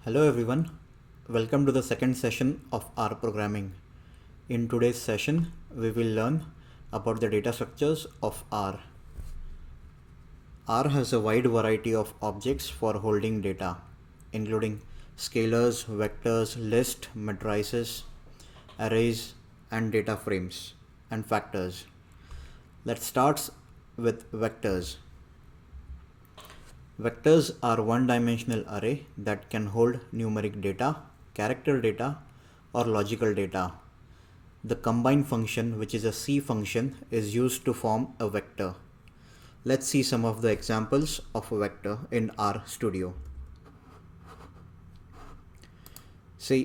Hello everyone, welcome to the second session of R programming. In today's session, we will learn about the data structures of R. R has a wide variety of objects for holding data, including scalars, vectors, lists, matrices, arrays, and data frames, and factors. Let's start with vectors. Vectors are one-dimensional array that can hold numeric data, character data, or logical data. The combine function, which is a C function, is used to form a vector. Let's see some of the examples of a vector in RStudio.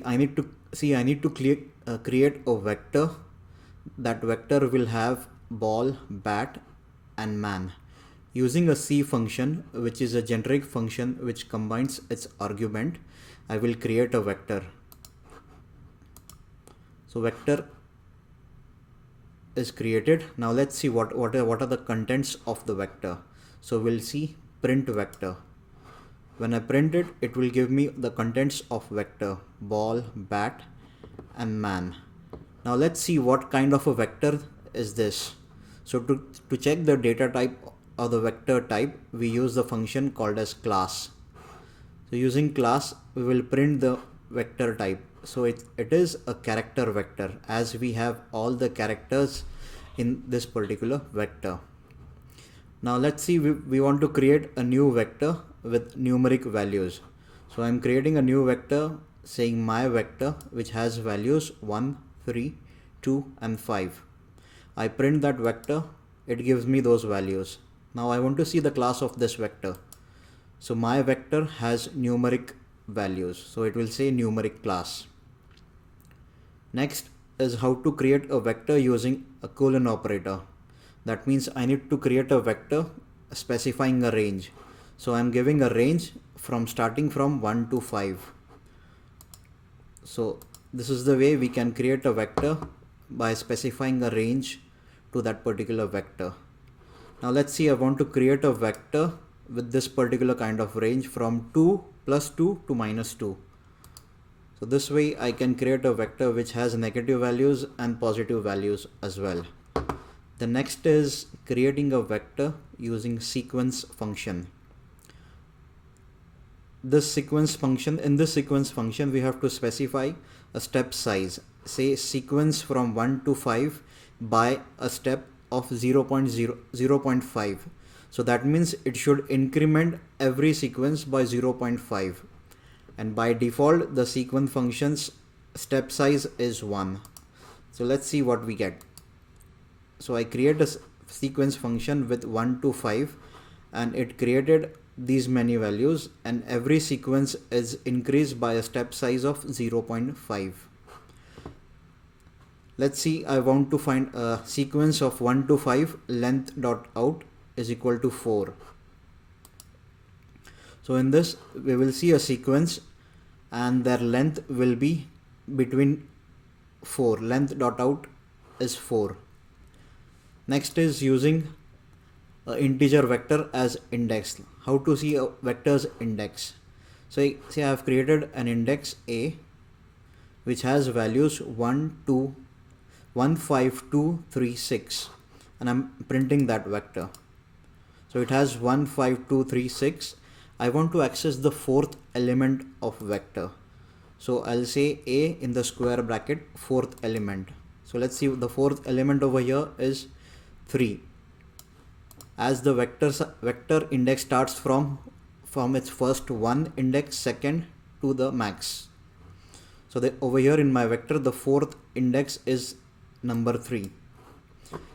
I need to create a vector. That vector will have ball, bat, and man. Using a C function, which is a generic function which combines its argument, I will create a vector. So vector is created. Now let's see what are the contents of the vector. So we'll see print vector. When I print it, it will give me the contents of vector ball, bat, and man. Now let's see what kind of a vector is this. So to check the data type or the vector type, we use the function called as class. So using class, we will print the vector type. So it is a character vector, as we have all the characters in this particular vector. Now let's see, we want to create a new vector with numeric values. So I'm creating a new vector saying my vector, which has values 1, 3, 2, and 5. I print that vector, it gives me those values. Now I want to see the class of this vector. So my vector has numeric values, so it will say numeric class. Next is how to create a vector using a colon operator. That means I need to create a vector specifying a range. So I'm giving a range starting from 1 to 5. So this is the way we can create a vector by specifying a range to that particular vector. Now let's see, I want to create a vector with this particular kind of range from 2 plus 2 to minus 2. So this way I can create a vector which has negative values and positive values as well. The next is creating a vector using sequence function. In this sequence function, we have to specify a step size. Say sequence from 1 to 5 by a step of 0.5. So that means it should increment every sequence by 0.5. And by default, the sequence function's step size is 1. So let's see what we get. So I create a sequence function with 1 to 5, and it created these many values, and every sequence is increased by a step size of 0.5. Let's see, I want to find a sequence of 1 to 5, length.out is equal to 4. So in this, we will see a sequence and their length will be between 4. Length.out is 4. Next is using an integer vector as index. How to see a vector's index? So say I have created an index A which has values 1, 2, 1, 5, 2, 3, 6, and I'm printing that vector. So it has 1, 5, 2, 3, 6. I want to access the fourth element of vector. So I'll say A in the square bracket, fourth element. So let's see, the fourth element over here is 3. As the vector index starts from its first one index, second to the max. So over here in my vector, the fourth index is number 3.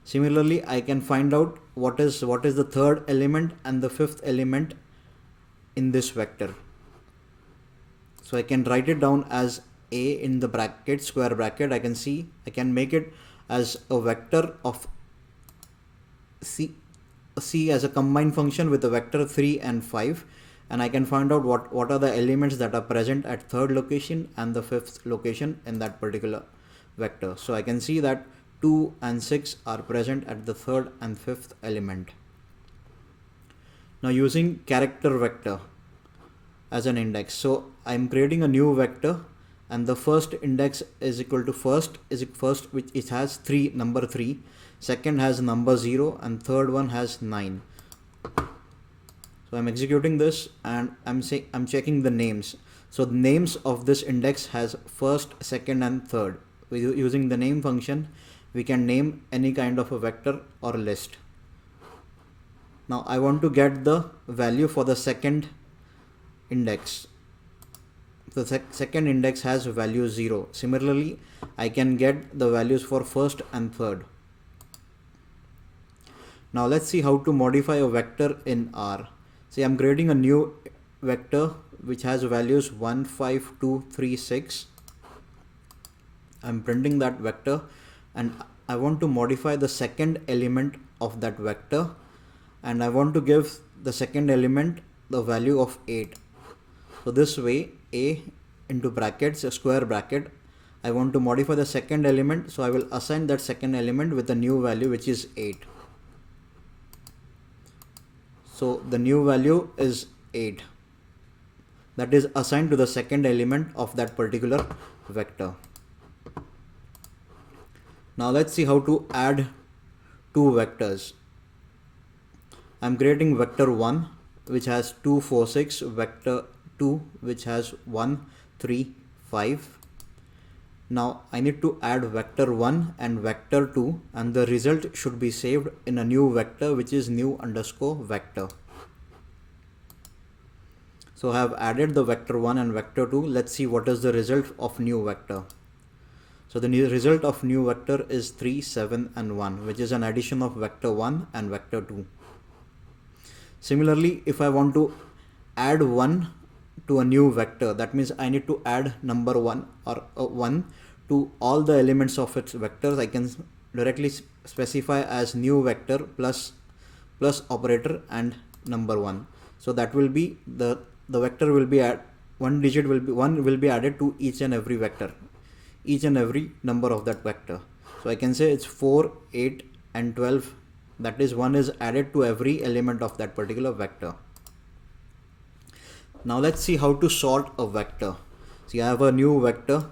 Similarly, I can find out what is the third element and the fifth element in this vector. So I can write it down as A in the bracket, square bracket. I can make it as a vector of C as a combined function with a vector 3 and 5, and I can find out what are the elements that are present at third location and the fifth location in that particular vector. So I can see that 2 and 6 are present at the third and fifth element. Now using character vector, as an index. So I'm creating a new vector, and the first index is equal to first which it has number 3, second has number 0, and third one has 9. So I'm executing this and I'm checking the names. So the names of this index has first, second and third. Using the name function, we can name any kind of a vector or a list. Now I want to get the value for the second index. The second index has value 0. Similarly, I can get the values for first and third. Now let's see how to modify a vector in R. See, I'm creating a new vector which has values 1, 5, 2, 3, 6. I'm printing that vector and I want to modify the second element of that vector, and I want to give the second element the value of 8. So this way, a into brackets, a square bracket, I want to modify the second element, so I will assign that second element with a new value which is 8. So the new value is 8. That is assigned to the second element of that particular vector. Now let's see how to add two vectors. I'm creating vector 1 which has 2, 4, 6, vector 2 which has 1, 3, 5. Now I need to add vector 1 and vector 2, and the result should be saved in a new vector which is new underscore vector. So I have added the vector 1 and vector 2. Let's see what is the result of new vector. So the new result of new vector is 3, 7 and 1, which is an addition of vector 1 and vector 2. Similarly, if I want to add 1 to a new vector, that means I need to add number 1 or 1 to all the elements of its vectors. I can directly specify as new vector plus operator and number 1. So that will be the vector will be one will be added to each and every vector, each and every number of that vector. So I can say it's 4, 8 and 12. That is, 1 is added to every element of that particular vector. Now let's see how to sort a vector. See, I have a new vector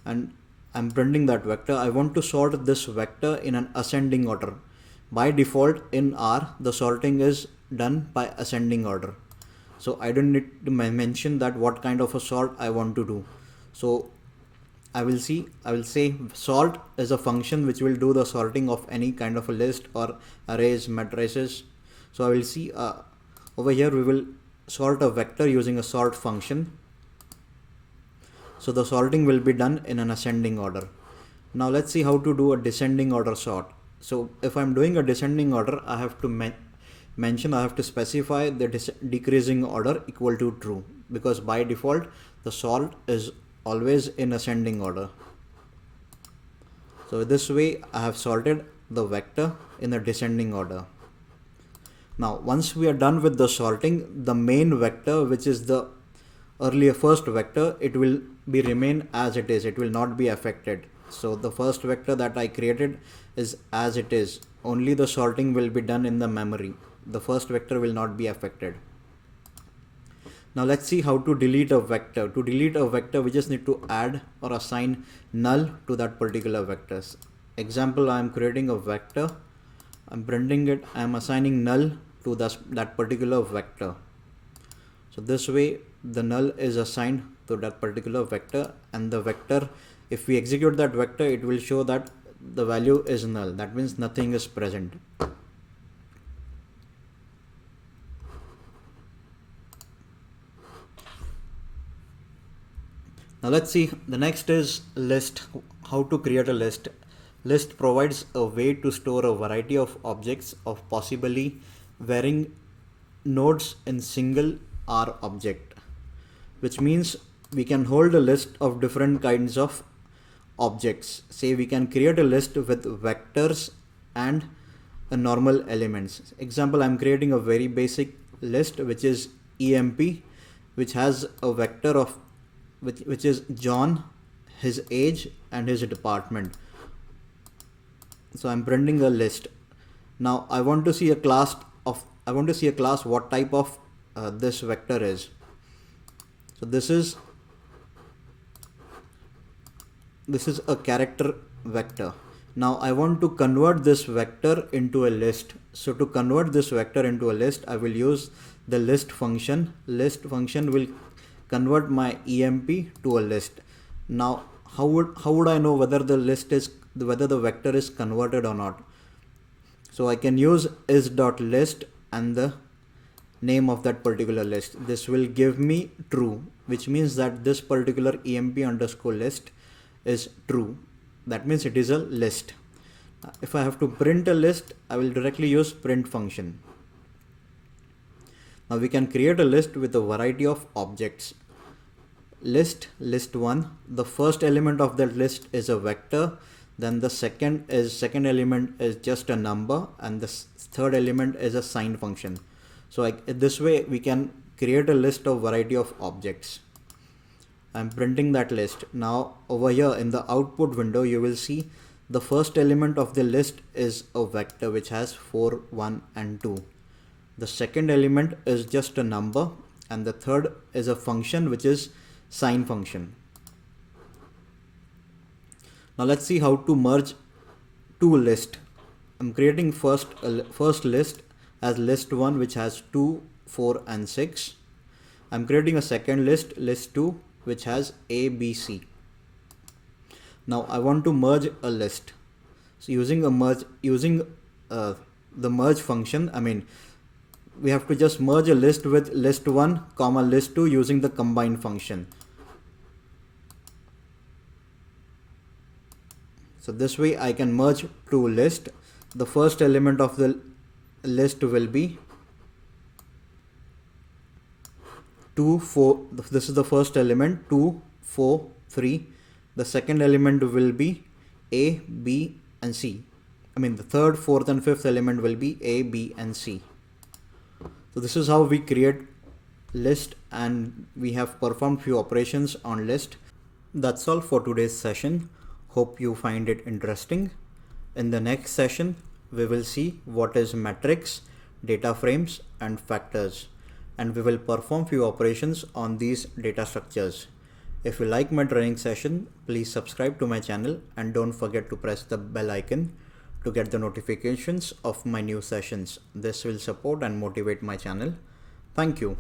and I'm printing that vector. I want to sort this vector in an ascending order. By default in R, the sorting is done by ascending order. So I don't need to mention that what kind of a sort I want to do. So I will say sort is a function which will do the sorting of any kind of a list or arrays, matrices. So I will see over here we will sort a vector using a sort function. So the sorting will be done in an ascending order. Now let's see how to do a descending order sort. So if I'm doing a descending order, I have to I have to specify the decreasing order equal to true, because by default the sort is always in ascending order. So this way I have sorted the vector in a descending order. Now once we are done with the sorting, the main vector, which is the earlier first vector, it will be remain as it is. It will not be affected. So the first vector that I created is as it is. Only the sorting will be done in the memory. The first vector will not be affected. Now let's see how to delete a vector. To delete a vector, we just need to add or assign null to that particular vectors. Example, I am creating a vector, I'm printing it, I am assigning null to that particular vector. So this way the null is assigned to that particular vector, and the vector, if we execute that vector, it will show that the value is null. That means nothing is present. Now let's see, the next is list. How to create a list. List provides a way to store a variety of objects of possibly varying nodes in single R object, which means we can hold a list of different kinds of objects. Say we can create a list with vectors and normal elements. Example, I'm creating a very basic list which is EMP, which has a vector of which is John, his age and his department. So I'm printing a list. Now I want to see a class what type of this vector is. So this is a character vector. Now I want to convert this vector into a list. So to convert this vector into a list, I will use the list function. List function will convert my emp to a list. Now how would I know whether the vector is converted or not? So I can use is.list and the name of that particular list. This will give me true, which means that this particular emp underscore list is true. That means it is a list. If I have to print a list, I will directly use print function. Now we can create a list with a variety of objects. List1, the first element of that list is a vector, then the second element is just a number, and the third element is a sign function. So this way we can create a list of variety of objects. I'm printing that list. Now over here in the output window, you will see the first element of the list is a vector which has 4, 1 and 2. The second element is just a number, and the third is a function which is sign function. Now let's see how to merge two lists. I'm creating first list as list1, which has 2, 4 and 6. I'm creating a second list2, which has A, B, C. Now I want to merge a list. So using the merge function, we have to just merge a list with list1 comma list2 using the combine function. So this way I can merge two lists. The first element of the list will be 2, 4. This is the first element, 2, 4, 3. The second element will be A, B and C. The third, fourth and fifth element will be A, B and C. So this is how we create list, and we have performed few operations on list. That's all for today's session. Hope you find it interesting. In the next session, we will see what is matrix, data frames and factors, and we will perform few operations on these data structures. If you like my training session, please subscribe to my channel and don't forget to press the bell icon to get the notifications of my new sessions. This will support and motivate my channel. Thank you.